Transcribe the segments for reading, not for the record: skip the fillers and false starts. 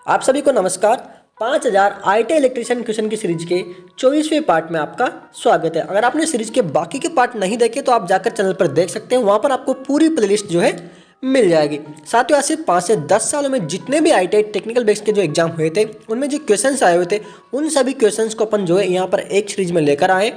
आप सभी को नमस्कार। 5000 आईटी इलेक्ट्रिशियन क्वेश्चन की सीरीज के 24वें पार्ट में आपका स्वागत है। अगर आपने सीरीज के बाकी के पार्ट नहीं देखे तो आप जाकर चैनल पर देख सकते हैं, वहां पर आपको पूरी प्लेलिस्ट जो है मिल जाएगी। साथियों, आज से 5 से 10 सालों में जितने भी आईटीआई टेक्निकल बेस के जो एग्जाम हुए थे उनमें जो क्वेश्चंस आए हुए थे उन सभी क्वेश्चंस को अपन जो है यहाँ पर एक सीरीज में लेकर आए,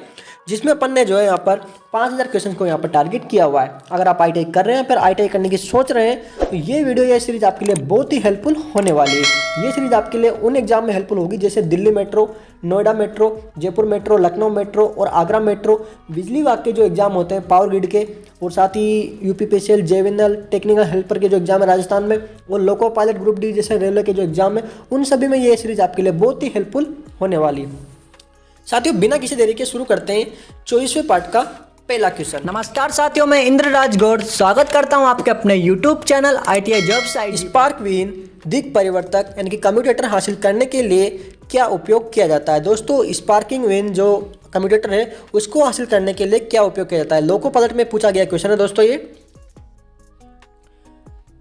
जिसमें अपन ने जो है यहाँ पर 5000 क्वेश्चन को यहाँ पर टारगेट किया हुआ है। अगर आप आईटीआई कर रहे हैं, फिर आईटीआई करने की सोच रहे हैं, तो ये वीडियो या सीरीज आपके लिए बहुत ही हेल्पफुल होने वाली है। ये सीरीज आपके लिए उन एग्जाम में हेल्पफुल होगी जैसे Delhi metro, Noida metro, Jaipur metro, Lucknow metro और आगरा मेट्रो, बिजली विभाग के जो एग्जाम होते हैं पावर ग्रिड के, और साथ ही यूपीपीसीएल, जेवीएनएल, टेक्निकल हेल्पर के जो एग्जाम है राजस्थान में, और लोको पायलट ग्रुप डी जैसे रेलवे के जो एग्जाम है, उन सभी में ये सीरीज आपके लिए बहुत ही हेल्पफुल होने वाली है। साथियों, बिना किसी देरी के शुरू करते हैं 24वें पार्ट का पहला क्वेश्चन। नमस्कार साथियों, मैं इंद्रराज गौड़ स्वागत करता हूं आपके अपने YouTube channel ITI job site. Spark विहीन दिक् परिवर्तक यानी कि कम्यूटेटर हासिल करने के लिए क्या उपयोग किया जाता है? दोस्तों, स्पार्किंग विहीन जो कम्यूटेटर है उसको हासिल करने के लिए क्या उपयोग किया जाता है? लोको पायलट में पूछा गया क्वेश्चन है दोस्तों ये।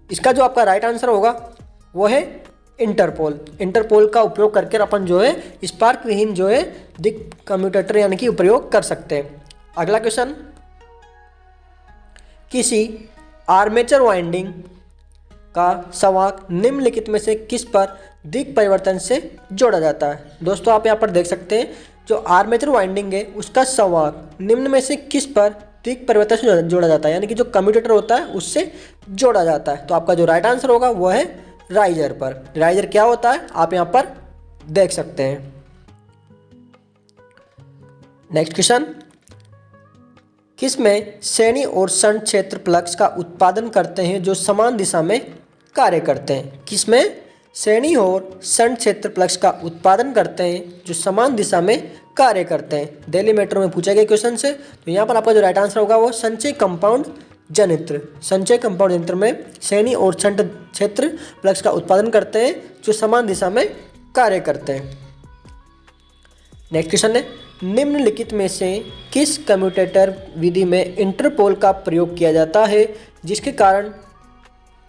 इसका जो आपका राइट आंसर होगा वो है इंटरपोल। इंटरपोल का उपयोग करके अपन जो है स्पार्क विहीन जो है दिक् कम्यूटेटर यानी कि प्रयोग कर सकते हैं। अगला क्वेश्चन, किसी आर्मेचर वाइंडिंग का संवाहक निम्नलिखित में से किस पर दिक् परिवर्तन से जोड़ा जाता है? दोस्तों, आप यहाँ पर देख सकते हैं जो आर्मेचर वाइंडिंग है उसका संवाहक निम्न में से किस पर दिक् परिवर्तन से जोड़ा जाता है, यानी कि जो कम्यूटेटर होता है उससे जोड़ा जाता है। तो आपका जो राइट आंसर होगा वो है राइजर पर। राइजर क्या होता है आप यहाँ पर देख सकते हैं। नेक्स्ट क्वेश्चन, किसमें श्रेणी और शंट क्षेत्र प्लग्स का उत्पादन करते हैं जो समान दिशा में कार्य करते हैं? किसमें श्रेणी और शंट क्षेत्र प्लग्स का उत्पादन करते हैं जो समान दिशा में कार्य करते हैं? दिल्ली मेट्रो में पूछा गया क्वेश्चन से, तो यहाँ पर आपका जो राइट आंसर होगा वो संचय कंपाउंड जनित्र। संचय कंपाउंड जनित्र में श्रेणी और शंट क्षेत्र प्लग्स का उत्पादन करते हैं जो समान दिशा में कार्य करते हैं। नेक्स्ट क्वेश्चन है, निम्नलिखित में से किस कम्यूटेटर विधि में इंटरपोल का प्रयोग किया जाता है जिसके कारण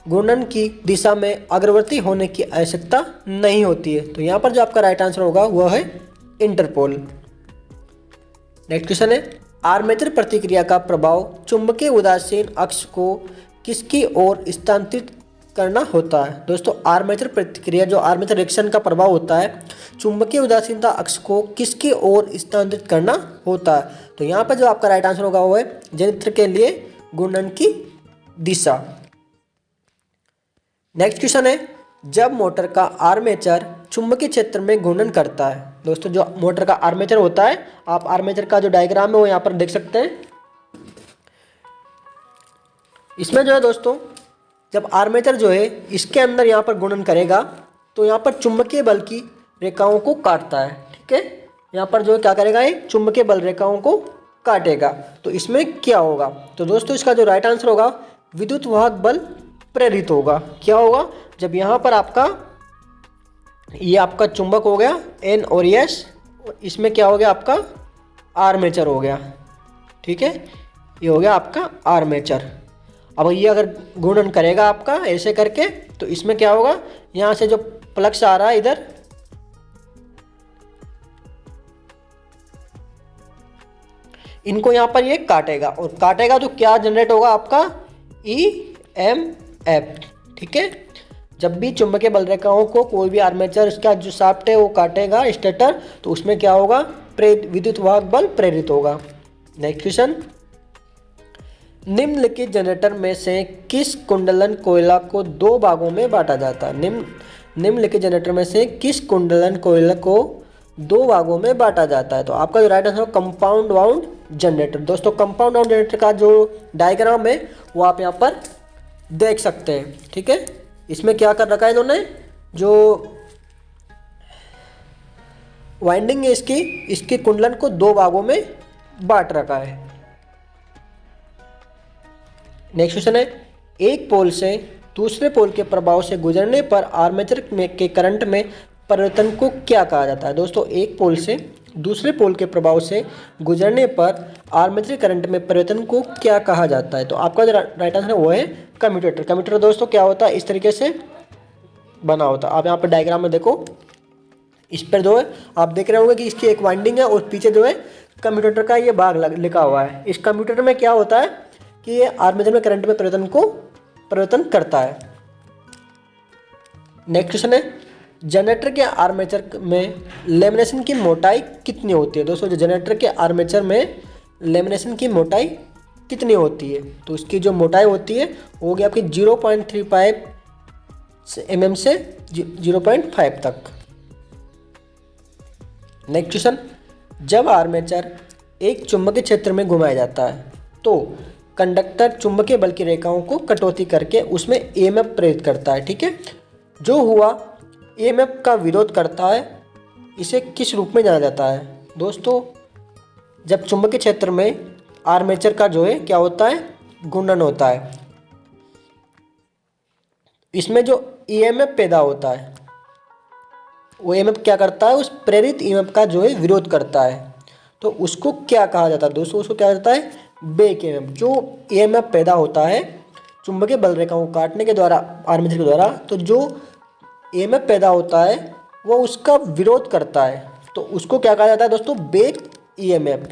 घूर्णन की दिशा में अग्रवर्ती होने की आवश्यकता नहीं होती है? तो यहाँ पर जो आपका राइट आंसर होगा वह है इंटरपोल। नेक्स्ट क्वेश्चन है, आर्मेचर प्रतिक्रिया का प्रभाव चुंबकीय उदासीन अक्ष को किसकी ओर स्थानांतरित करना होता है? दोस्तों, आर्मेचर प्रतिक्रिया जो आर्मेचर रिएक्शन का प्रभाव होता है चुंबकीय उदासीनता अक्ष को किसकी ओर स्थानांतरित करना होता है? तो यहाँ पर जो आपका राइट आंसर होगा वो है जनित्र के लिए घूर्णन की दिशा। नेक्स्ट क्वेश्चन है, जब मोटर का आर्मेचर चुंबकीय क्षेत्र में घूर्णन करता है। दोस्तों, जो मोटर का आर्मेचर होता है, आप आर्मेचर का जो डायग्राम है वो यहाँ पर देख सकते हैं। इसमें जो है दोस्तों, जब आर्मेचर जो है इसके अंदर यहाँ पर घूर्णन करेगा तो यहाँ पर चुंबकीय बल की रेखाओं को काटता है। ठीक है, यहाँ पर जो है क्या करेगा, ये चुंबकीय बल रेखाओं को काटेगा। तो इसमें क्या होगा? तो दोस्तों, इसका जो राइट आंसर होगा विद्युत वाहक बल प्रेरित होगा। क्या होगा? जब यहाँ पर आपका ये आपका चुंबक हो गया N और S, इसमें क्या हो गया आपका आर्मेचर हो गया। ठीक है, ये हो गया आपका आर्मेचर। अब ये अगर घूर्णन करेगा आपका ऐसे करके, तो इसमें क्या होगा, यहाँ से जो प्लग्स आ रहा है इधर, इनको यहाँ पर ये काटेगा, और काटेगा तो क्या जनरेट होगा आपका EMF। ठीक है, जब भी चुंबकीय बल रेखाओं को कोई भी आर्मेचर इसका जो शाफ्ट है वो काटेगा स्टेटर, तो उसमें क्या होगा, विद्युत वाहक बल प्रेरित होगा। नेक्स्ट क्वेश्चन, निम्नलिखित जनरेटर में से किस कुंडलन कोयला को दो भागों में बांटा जाता है? निम्नलिखित जनरेटर में से किस कुंडलन कोयला को दो भागों में बांटा जाता है? तो आपका जो राइट आंसर है कंपाउंड वाउंड जनरेटर। दोस्तों, कंपाउंड वाउंड जनरेटर का जो डायग्राम है वो आप यहाँ पर देख सकते हैं। ठीक है, इसमें क्या कर रखा है इन्होंने, जो वाइंडिंग है इसकी कुंडलन को दो भागों में बांट रखा है। नेक्स्ट क्वेश्चन है, एक पोल से दूसरे पोल के प्रभाव से गुजरने पर आर्मेचर के करंट में परिवर्तन को क्या कहा जाता है? दोस्तों, एक पोल से दूसरे पोल के प्रभाव से गुजरने पर आर्मेचर करंट में परिवर्तन को क्या कहा जाता है? तो आपका जो राइट आंसर है वो है कम्यूटेटर। कम्यूटेटर दोस्तों क्या होता है, इस तरीके से बना होता है। आप यहाँ पर डायग्राम में देखो, इस पर जो है आप देख रहे होंगे कि इसकी एक वाइंडिंग है और पीछे जो है कम्यूटेटर का ये भाग लिखा हुआ है। इस कम्यूटेटर में क्या होता है कि ये आर्मेचर में करंट में परिवर्तन करता है। नेक्स्ट क्वेश्चन है, जनरेटर के आर्मेचर में लेमिनेशन की मोटाई कितनी होती है? दोस्तों जो जनरेटर के आर्मेचर में लेमिनेशन की मोटाई कितनी होती है? तो इसकी जो मोटाई होती है वो होगी आपकी 0.35 mm से 0.5 तक। नेक्स्ट क्वेश्चन, जब आर्मेचर एक चुंबकीय क्षेत्र में घुमाया जाता है तो कंडक्टर चुंबकीय बल की रेखाओं को कटौती करके उसमें EMF प्रेरित करता है। ठीक है, जो हुआ EMF का विरोध करता है, इसे किस रूप में जाना जाता है? दोस्तों जब चुंबकीय क्षेत्र में आर्मेचर का जो है क्या होता है, घूर्णन होता है, इसमें जो EMF पैदा होता है वो EMF क्या करता है, उस प्रेरित EMF का जो है विरोध करता है। तो उसको क्या कहा जाता है? दोस्तों उसको क्या कहा जाता है, बैक EMF। जो EMF पैदा होता है चुंबकीय बल रेखाओं को काटने के द्वारा आर्मेचर के द्वारा, तो जो EMF पैदा होता है वो उसका विरोध करता है, तो उसको क्या कहा जाता है दोस्तों, बैक EMF।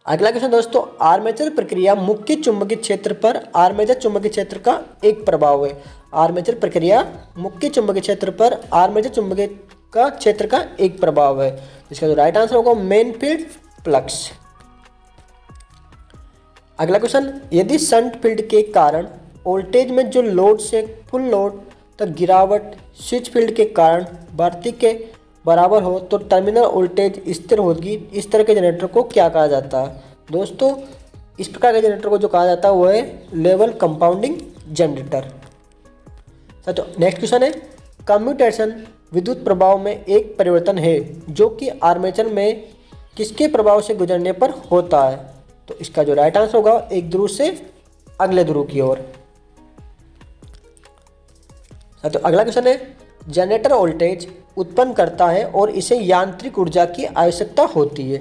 अगला क्वेश्चन दोस्तों, आर्मेचर प्रक्रिया मुख्य चुंबकीय क्षेत्र पर आर्मेचर चुंबकीय क्षेत्र का एक प्रभाव है। आर्मेचर प्रक्रिया मुख्य चुंबकीय क्षेत्र पर आर्मेचर चुंबकीय का क्षेत्र का एक प्रभाव है। इसका जो राइट आंसर होगा मेन फील्ड फ्लक्स। अगला क्वेश्चन, यदि शंट फील्ड के कारण वोल्टेज में जो लोड से फुल लोड तक गिरावट स्विच फील्ड के कारण बढ़ती के बराबर हो तो टर्मिनल वोल्टेज स्थिर होगी। इस तरह के जनरेटर को क्या कहा जाता है? दोस्तों इस प्रकार के जनरेटर को जो कहा जाता है वो है लेवल कंपाउंडिंग जनरेटर। तो नेक्स्ट क्वेश्चन है, कम्यूटेशन विद्युत प्रभाव में एक परिवर्तन है जो कि आर्मेचर में किसके प्रभाव से गुजरने पर होता है? तो इसका जो राइट आंसर होगा एक ध्रुव से अगले ध्रुव की ओर। तो अगला क्वेश्चन है, जनरेटर वोल्टेज उत्पन्न करता है और इसे यांत्रिक ऊर्जा की आवश्यकता होती है।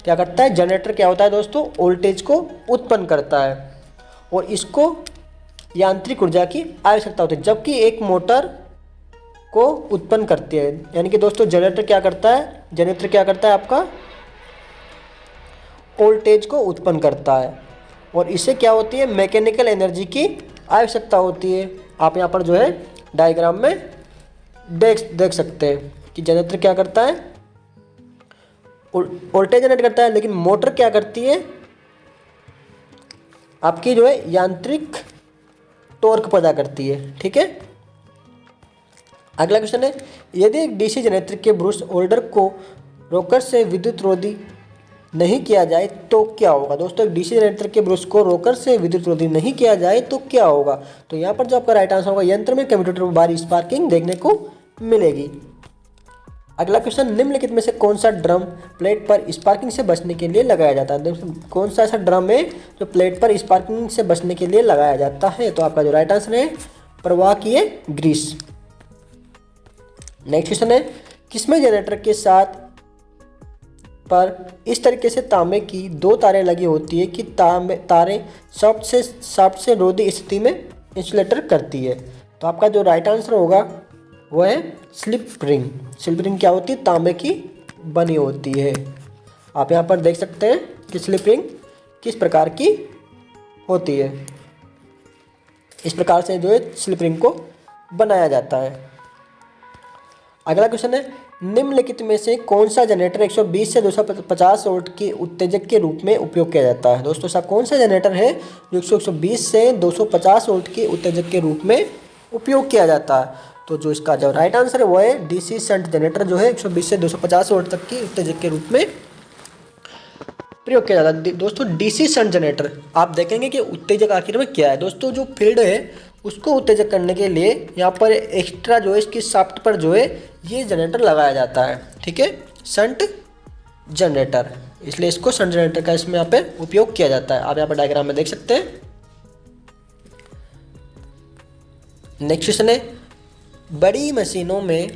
क्या करता है जनरेटर, क्या होता है दोस्तों, वोल्टेज को उत्पन्न करता है और इसको यांत्रिक ऊर्जा की आवश्यकता होती है, जबकि एक मोटर को उत्पन्न करती है। यानी कि दोस्तों जनरेटर क्या करता है, आपका वोल्टेज को उत्पन्न करता है और इससे क्या होती है, मैकेनिकल एनर्जी की आवश्यकता होती है। आप यहाँ पर जो है डायग्राम में देख सकते हैं कि जनरेटर क्या करता है, वोल्टेज जनरेट करता है, लेकिन मोटर क्या करती है, आपकी जो है यांत्रिक टॉर्क पैदा करती है। ठीक है, अगला क्वेश्चन है, यदि एक डीसी जनरेटर के ब्रूस होल्डर को रोकर से विद्युत रोधी नहीं किया जाए तो क्या होगा? दोस्तों एक डीसी जनरेटर के ब्रूस को रोकर से विद्युत रोधी नहीं किया जाए तो क्या होगा? तो यहाँ पर जो आपका राइट आंसर होगा, यंत्र में कम्यूटेटर में भारी स्पार्किंग देखने को मिलेगी। अगला क्वेश्चन, निम्नलिखित में से कौन सा ड्रम प्लेट पर स्पार्किंग से बचने के लिए लगाया जाता है? कौन सा ऐसा ड्रम है जो प्लेट पर स्पार्किंग से बचने के लिए लगाया जाता है? तो आपका जो राइट आंसर है प्रवाहकीय ग्रीस। नेक्स्ट क्वेश्चन है, किसमें जनरेटर के साथ पर इस तरीके से तांबे की दो तारें लगी होती है कि तारें शाफ्ट से रोधी स्थिति में इंसुलेटर करती है? तो आपका जो राइट आंसर होगा वो है स्लिप रिंग। स्लिप रिंग क्या होती है, तांबे की बनी होती है। आप यहाँ पर देख सकते हैं कि स्लिप रिंग किस प्रकार की होती है। इस प्रकार से जो है स्लिप रिंग को बनाया जाता है। अगला क्वेश्चन है, निम्नलिखित में से कौन सा जनरेटर 120 से 250 वोल्ट के उत्तेजक के रूप में उपयोग किया जाता है? दोस्तों ऐसा कौन सा जनरेटर है जो 120 से 250 वोल्ट के उत्तेजक के रूप में उपयोग किया जाता है? तो जो इसका जो राइट आंसर है वो है डीसी शंट जनरेटर, जो है 120 से 250 वोल्ट तक की उत्तेजक के रूप में प्रयोग किया जाता है। दोस्तों डीसी शंट जनरेटर आप देखेंगे कि उत्तेजक आखिर में क्या है। दोस्तों जो फील्ड है उसको उत्तेजक करने के लिए यहाँ पर एक्स्ट्रा जो है इसकी शाफ्ट पर जो है ये जनरेटर लगाया जाता है। ठीक है, शंट जनरेटर, इसलिए इसको शंट जनरेटर का इसमें यहाँ पे उपयोग किया जाता है। आप यहाँ पर डायग्राम में देख सकते हैं। नेक्स्ट क्वेश्चन है, बड़ी मशीनों में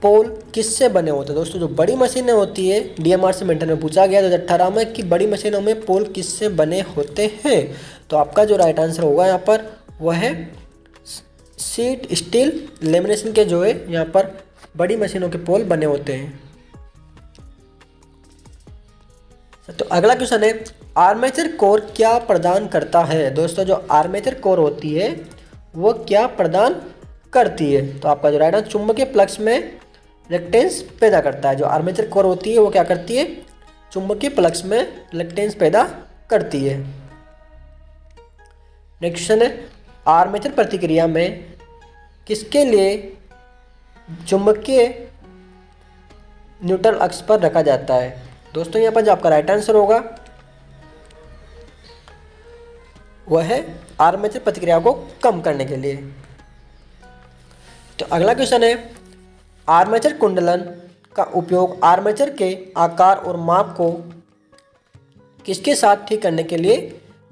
पोल किससे बने होते हैं? दोस्तों जो बड़ी मशीनें होती है, DMR से मेंटेन में पूछा गया 2018 में कि बड़ी मशीनों में पोल किससे बने होते हैं? तो आपका जो राइट आंसर होगा यहाँ पर वह है शीट स्टील लेमिनेशन के जो है यहाँ पर बड़ी मशीनों के पोल बने होते हैं। तो अगला क्वेश्चन है, आर्मेचर कोर क्या प्रदान करता है। दोस्तों जो आर्मेचर कोर होती है वो क्या प्रदान करती है, तो आपका जो राइट आंसर चुंबकीय फ्लक्स में रिलक्टेंस पैदा करता है। जो आर्मेचर कोर होती है वो क्या करती है, चुंबकीय फ्लक्स में रिलक्टेंस पैदा करती है। नेक्स्ट क्वेश्चन है, आर्मेचर प्रतिक्रिया में किसके लिए चुंबकीय न्यूट्रल अक्ष पर रखा जाता है। दोस्तों यहाँ पर जो आपका राइट आंसर होगा वह है आर्मेचर प्रतिक्रिया को कम करने के लिए। तो अगला क्वेश्चन है, आर्मेचर कुंडलन का उपयोग आर्मेचर के आकार और माप को किसके साथ ठीक करने के लिए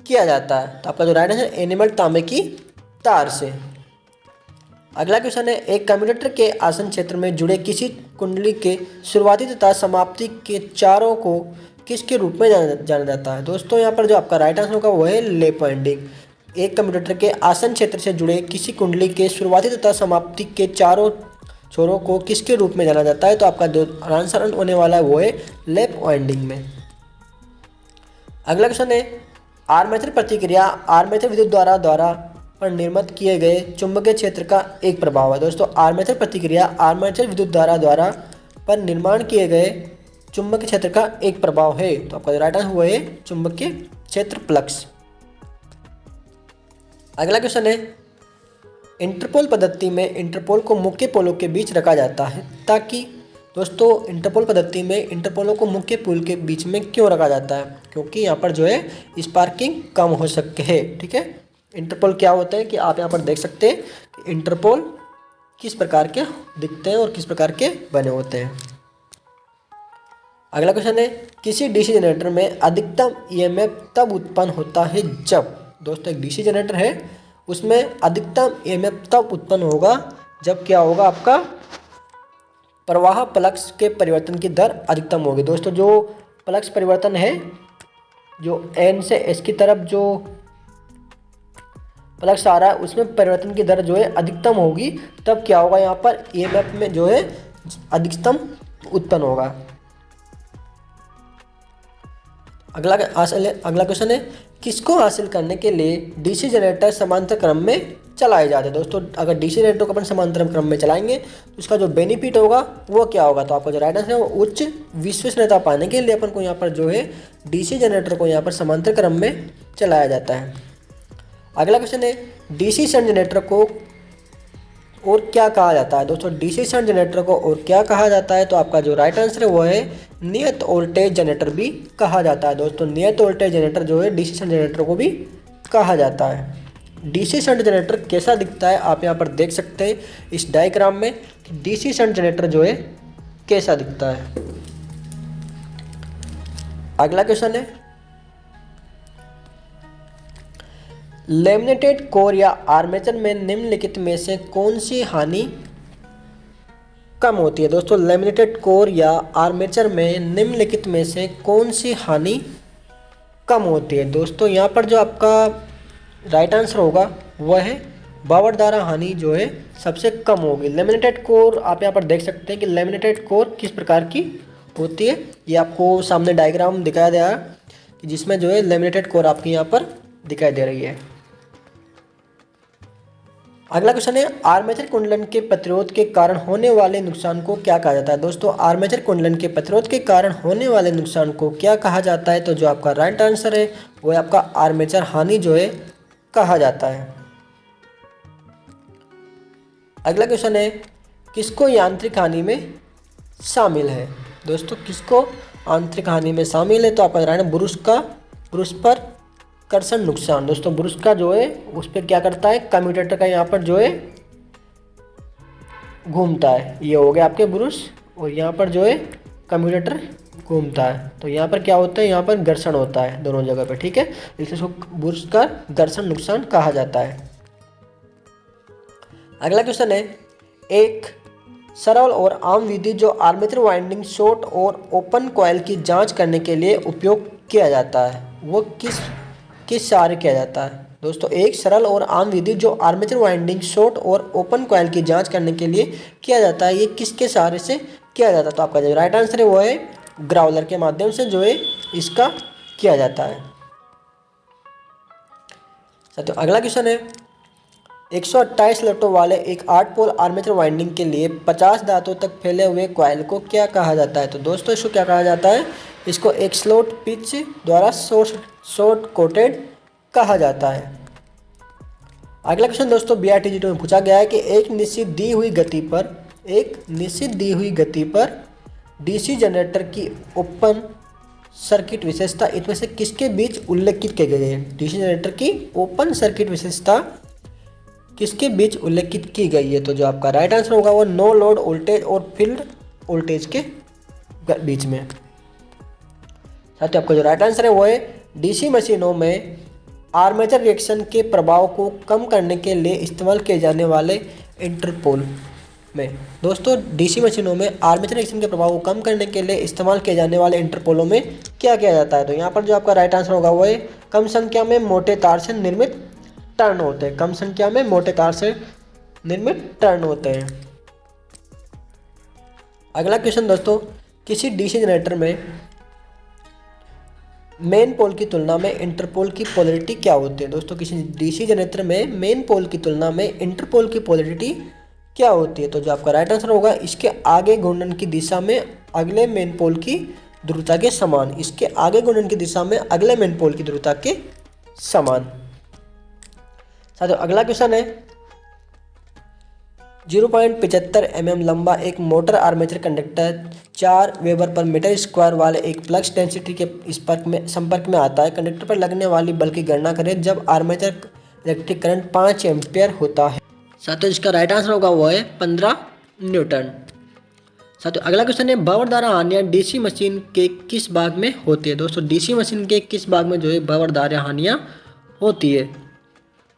किया जाता है। तो आपका जो राइट आंसर एनिमल तांबे की तार से। अगला क्वेश्चन है, एक कम्यूटेटर के आसन क्षेत्र में जुड़े किसी कुंडली के शुरुआती तथा समाप्ति के चारों को किसके रूप में जाना जाता है। दोस्तों यहाँ पर जो आपका राइट आंसर होगा वह है लेप वाइंडिंग। एक कम्यूटेटर के आसन क्षेत्र से जुड़े किसी कुंडली के शुरुआती तथा समाप्ति के चारों छोरों को किसके रूप में जाना जाता है। तो आपका जो आंसर होने वाला है वो है लेप वाइंडिंग में। अगला क्वेश्चन है, आर्मेचर प्रतिक्रिया आर्मेचर विद्युत द्वारा पर निर्मित किए गए चुंबकीय क्षेत्र का एक प्रभाव है। दोस्तों आर्मेचर प्रतिक्रिया आर्मेचर विद्युत द्वारा पर निर्माण किए गए चुंबकीय क्षेत्र का एक प्रभाव है। तो आपका राइट आंसर हुआ है चुंबकीय क्षेत्र फ्लक्स। अगला क्वेश्चन है, इंटरपोल पद्धति में इंटरपोल को मुख्य पोलों के बीच रखा जाता है ताकि। दोस्तों इंटरपोल पद्धति में इंटरपोलों को मुख्य पोल के बीच में क्यों रखा जाता है, क्योंकि यहाँ पर जो है स्पार्किंग कम हो सके। ठीक है, इंटरपोल क्या होता है कि आप यहाँ पर देख सकते हैं कि इंटरपोल किस प्रकार के दिखते हैं और किस प्रकार के बने होते हैं। अगला क्वेश्चन है, किसी डीसी जनरेटर में अधिकतम ईएमएफ तब उत्पन्न होता है जब। दोस्तों एक डीसी जनरेटर है उसमें अधिकतम ईएमएफ तब उत्पन्न होगा जब क्या होगा, आपका प्रवाह फ्लक्स के परिवर्तन की दर अधिकतम होगी। दोस्तों जो फ्लक्स परिवर्तन है जो एन से एस की तरफ जो फ्लक्स आ रहा है उसमें परिवर्तन की दर जो है अधिकतम होगी, तब क्या होगा यहाँ पर ईएमएफ में जो है अधिकतम उत्पन्न होगा। अगला क्वेश्चन है, किसको हासिल करने के लिए डीसी जनरेटर समांतर क्रम में चलाए जाते हैं। दोस्तों अगर डीसी जनरेटर को अपन समांतर क्रम में चलाएंगे तो उसका जो बेनिफिट होगा वो क्या होगा। तो आपका जो राइट आंसर है वो उच्च विश्वसनीयता पाने के लिए अपन को यहाँ पर जो है डीसी जनरेटर को यहाँ पर समांतर क्रम में चलाया जाता है। अगला क्वेश्चन है, डीसी शंट जनरेटर को और क्या कहा जाता है। दोस्तों डीसी शंट जनरेटर को और क्या कहा जाता है। तो आपका जो राइट आंसर है वो है नियत वोल्टेज जनरेटर भी कहा जाता है। दोस्तों नियत वोल्टेज जनरेटर जो है डीसी शंट जनरेटर को भी कहा जाता है। डीसी शंट जनरेटर कैसा दिखता है आप यहाँ पर देख सकते हैं इस डायग्राम में कि डीसी शंट जनरेटर जो है कैसा दिखता है। अगला क्वेश्चन है, लेमिनेटेड कोर या आर्मेचर में निम्नलिखित में से कौन सी हानि कम होती है। दोस्तों लेमिनेटेड कोर या आर्मेचर में निम्नलिखित में से कौन सी हानि कम होती है। दोस्तों यहाँ पर जो आपका राइट आंसर होगा वह है बावरदारा हानि जो है सबसे कम होगी। लेमिनेटेड कोर आप यहाँ पर देख सकते हैं कि लेमिनेटेड कोर किस प्रकार की होती है। ये आपको सामने डायग्राम दिखाया गया है कि जिसमें जो है लेमिनेटेड कोर आपकी यहाँ पर दिखाई दे रही है। अगला क्वेश्चन है, आर्मेचर कुंडलन के प्रतिरोध के कारण होने वाले नुकसान को क्या कहा जाता है। दोस्तों आर्मेचर कुंडलन के प्रतिरोध के कारण होने वाले नुकसान को क्या कहा जाता है। तो जो आपका राइट आंसर है वो आपका आर्मेचर हानि जो है कहा जाता है। अगला क्वेश्चन है, किसको यांत्रिक हानि में शामिल है। दोस्तों किसको आंतरिक हानि में शामिल है। तो आपका राइट ब्रुश पर कर्षण नुकसान। दोस्तों ब्रुश का जो है उस पर क्या करता है, कम्यूटेटर का यहाँ पर जो है घूमता है। ये हो गया आपके ब्रुश और यहाँ पर जो है कम्यूटेटर घूमता है। तो यहाँ पर क्या होता है, यहाँ पर घर्षण होता है दोनों जगह पे। ठीक है, इसलिए इसको ब्रुश का घर्षण नुकसान कहा जाता है। अगला क्वेश्चन है, एक सरल और आम विधि जो आर्मेचर वाइंडिंग शॉर्ट और ओपन कॉइल की जांच करने के लिए उपयोग किया जाता है वो किस सहारे किया जाता है। दोस्तों एक सरल और आम विधि जो आर्मेचर वाइंडिंग शॉर्ट और ओपन कॉइल की जांच करने के लिए किया जाता है, ये किसके सहारे से किया जाता है? तो आपका जो राइट आंसर है वो है ग्राउलर के माध्यम से जो है इसका किया जाता है। साथियों अगला क्वेश्चन है 128 लटों वाले एक 8 पोल आर्मेचर वाइंडिंग के लिए 50 दांतों तक फैले हुए कॉइल को क्या कहा जाता है? तो दोस्तों इसको क्या कहा जाता है? इसको एक स्लॉट पिच द्वारा शॉर्ट कोटेड कहा जाता है। अगला क्वेश्चन दोस्तों BRTG में पूछा गया है कि एक निश्चित दी हुई गति पर DC जनरेटर की ओपन सर्किट विशेषता इनमें से किसके बीच उल्लेखित की गई है? DC जनरेटर की ओपन सर्किट विशेषता किसके बीच उल्लेखित की गई है? तो जो आपका राइट आंसर होगा वो नो लोड वोल्टेज और फील्ड वोल्टेज के बीच में। साथ ही आपका जो राइट आंसर है वो है DC मशीनों में आर्मेचर रिएक्शन के प्रभाव को कम करने के लिए इस्तेमाल किए जाने वाले इंटरपोल में। दोस्तों DC मशीनों में आर्मेचर रिएक्शन के प्रभाव को कम करने के लिए इस्तेमाल किए जाने वाले इंटरपोलों में क्या किया जाता है? तो यहाँ पर जो आपका राइट आंसर होगा वो है कम संख्या में मोटे तार से निर्मित टर्न होते हैं। कम संख्या में मोटे तार से निर्मित टर्न होते हैं। अगला क्वेश्चन दोस्तों किसी DC जनरेटर में मेन पोल की तुलना में इंटरपोल की पोलैरिटी क्या होती है? दोस्तों किसी DC जनरेटर में मेन पोल की तुलना में इंटरपोल की पोलैरिटी क्या होती है? तो जो आपका राइट आंसर होगा इसके आगे घूर्णन की दिशा में अगले मेन पोल की ध्रुवता के समान। इसके आगे घूर्णन की दिशा में अगले मेन पोल की ध्रुवता के समान। साथियों अगला क्वेश्चन है 0.75 mm लंबा एक motor armature conductor 4 weber per metre square वाले एक फ्लक्स डेंसिटी के संपर्क में आता है। कंडक्टर पर लगने वाली बल की गणना करें जब आर्मेचर इलेक्ट्रिक करंट 5 एम्पियर होता है। साथियों इसका राइट आंसर होगा वो है 15 न्यूटन। साथियों अगला क्वेश्चन है भंवर धारा हानियाँ DC मशीन के किस भाग में होती है? दोस्तों DC मशीन के किस भाग में जो है भंवर धारा हानियाँ होती है?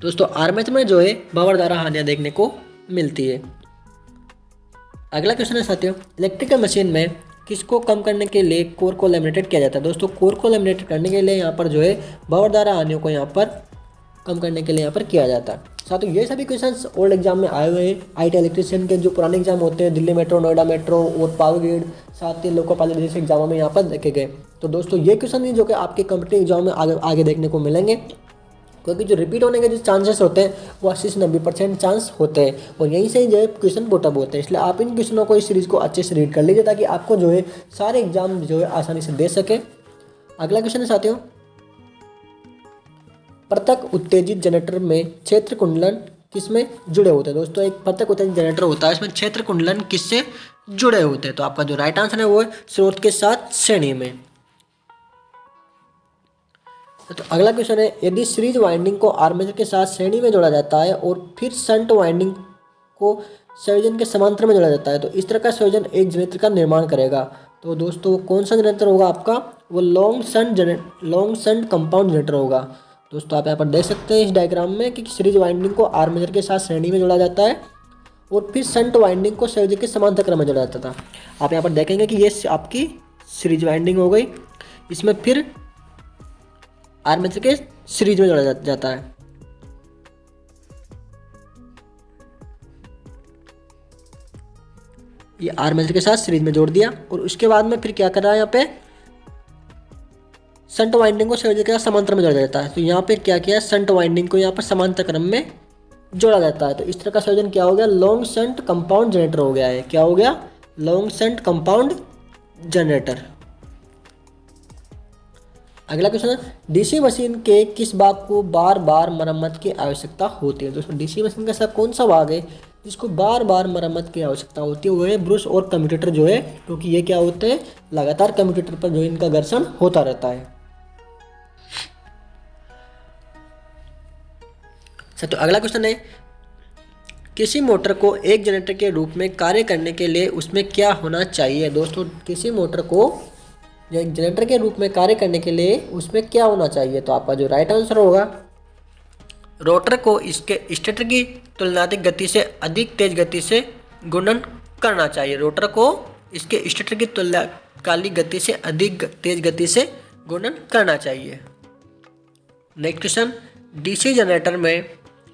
दोस्तों आर्मेचर में जो है भंवर धारा हानियाँ देखने को मिलती है। अगला क्वेश्चन है साथियों इलेक्ट्रिकल मशीन में किसको कम करने के लिए कोर को लैमिनेटेड किया जाता है? दोस्तों कोर को लैमिनेटेड करने के लिए यहाँ पर जो है भंवर धारा हानियों को यहाँ पर कम करने के लिए यहाँ पर किया जाता है। साथियों ये सभी क्वेश्चंस ओल्ड एग्जाम में आए हुए हैं। IT इलेक्ट्रिशियन के जो पुराने एग्जाम होते हैं दिल्ली मेट्रो, नोएडा मेट्रो और पावर ग्रिड, साथ ही लोको पायलट जैसे एग्जामों में यहाँ पर देखे गए। तो दोस्तों ये क्वेश्चन ही जो कि आपके कंपनी एग्जाम में आगे देखने को मिलेंगे, क्योंकि जो रिपीट होने के जो चांसेस होते हैं वो 80 से 90% चांस होते हैं और यहीं से जो है क्वेश्चन पुटअप होते हैं। इसलिए आप इन क्वेश्चनों को इस सीरीज़ को अच्छे से रीड कर लीजिए ताकि आपको जो है सारे एग्जाम जो है आसानी से दे सके। अगला क्वेश्चन है साथियों पृथक उत्तेजित जनरेटर में क्षेत्र कुंडलन किसमें जुड़े होते हैं? दोस्तों एक पृथक उत्तेजित जनरेटर होता है, इसमें क्षेत्र कुंडलन किससे जुड़े होते हैं? तो आपका जो राइट आंसर है वो है स्रोत के साथ श्रेणी में। तो अगला क्वेश्चन है यदि सीरीज वाइंडिंग को आर्मेचर के साथ श्रेणी में जोड़ा जाता है और फिर शंट वाइंडिंग को संयोजन के समांतर में जोड़ा जाता है तो इस तरह का संयोजन एक जनरेटर का निर्माण करेगा। तो दोस्तों कौन सा जनरेटर होगा आपका? वो लॉन्ग शंट कंपाउंड जनरेटर होगा। दोस्तों आप यहाँ पर देख सकते हैं इस डायग्राम में कि सीरीज वाइंडिंग को आर्मेचर के साथ श्रेणी में जोड़ा जाता है और फिर शंट वाइंडिंग को संयोजन के समांतर क्रम में जोड़ा जाता था। आप यहाँ पर देखेंगे कि ये आपकी सीरीज वाइंडिंग हो गई, इसमें फिर आर्मेचर के सीरीज में जोड़ा जाता है। ये आर्मेचर के साथ सीरीज में जोड़ दिया और उसके बाद में फिर क्या कर रहा है यहाँ पे शंट वाइंडिंग को संयोजन के साथ समांतर में जोड़ा जाता है। तो यहाँ पे क्या किया शंट वाइंडिंग को यहाँ पर समांतर क्रम में जोड़ा जाता है। तो इस तरह का संयोजन क्या हो गया? लॉन्ग शंट कंपाउंड जनरेटर हो गया है। क्या हो गया? Long shunt compound generator. अगला क्वेश्चन है DC मशीन के किस भाग को बार बार मरम्मत की आवश्यकता होती है? दोस्तों DC मशीन का ऐसा कौन सा भाग है जिसको बार बार मरम्मत की आवश्यकता होती है? वो है ब्रश और कम्यूटेटर जो है, क्योंकि ये क्या होते हैं लगातार कम्यूटेटर पर जो इनका घर्षण होता रहता है। तो अगला क्वेश्चन है किसी मोटर को एक जनरेटर के रूप में कार्य करने के लिए उसमें क्या होना चाहिए? दोस्तों किसी मोटर को एक जनरेटर के रूप में कार्य करने के लिए उसमें क्या होना चाहिए? तो आपका जो राइट आंसर होगा रोटर को इसके स्टेटर की तुलनात्मक गति से अधिक तेज गति से घूर्णन करना चाहिए। रोटर को इसके स्टेटर की तुल्यकालिक गति से अधिक तेज गति से घूर्णन करना चाहिए। नेक्स्ट क्वेश्चन डीसी जनरेटर में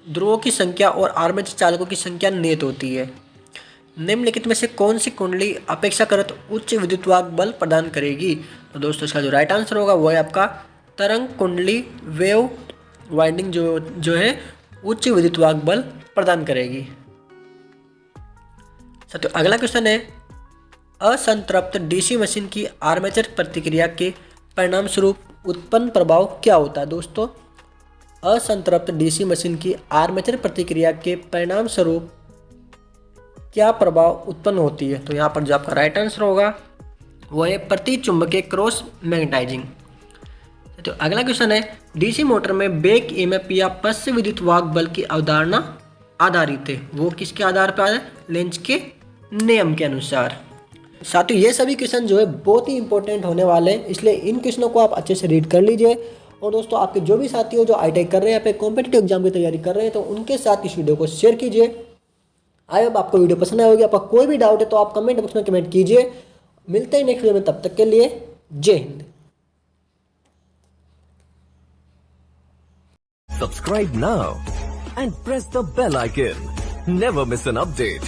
ध्रुवों की संख्या और आर्मेचर चालकों की संख्या नियत होती है। निम्नलिखित में से कौन सी कुंडली अपेक्षाकृत उच्च विद्युतवाहक बल प्रदान करेगी? तो दोस्तों इसका जो राइट आंसर होगा वो है आपका तरंग कुंडली, वेव वाइंडिंग जो है उच्च विद्युतवाहक बल प्रदान करेगी। तो अगला क्वेश्चन है, असंतृप्त डीसी मशीन की आर्मेचर प्रतिक्रिया के परिणाम स्वरूप उत्पन्न प्रभाव क्या होता है? दोस्तों असंतृप्त डीसी मशीन की आर्मेचर प्रतिक्रिया के परिणाम स्वरूप क्या प्रभाव उत्पन्न होती है? तो यहाँ पर जो आपका राइट आंसर होगा वो है प्रति चुंबकीय क्रॉस मैग्नेटाइजिंग। तो अगला क्वेश्चन है, डीसी मोटर में बैक ईएमएफ या पश्च विद्युत वाहक बल की अवधारणा आधारित है, वो किसके आधार पर है? लेंज के नियम के अनुसार। साथियों ये सभी क्वेश्चन जो है बहुत ही इंपॉर्टेंट होने वाले हैं, इसलिए इन क्वेश्चनों को आप अच्छे से रीड कर लीजिए। और दोस्तों आपके जो भी साथी हो जो ITI कर रहे हैं या फिर कॉम्पिटिटिव एग्जाम की तैयारी कर रहे हैं तो उनके साथ इस वीडियो को शेयर कीजिए। आई होप आपको वीडियो पसंद आएगी। आपका कोई भी डाउट है तो आप कमेंट बॉक्स में कमेंट कीजिए। मिलते हैं नेक्स्ट वीडियो में, तब तक के लिए जय Hind. Subscribe now and press the bell icon. Never miss an update.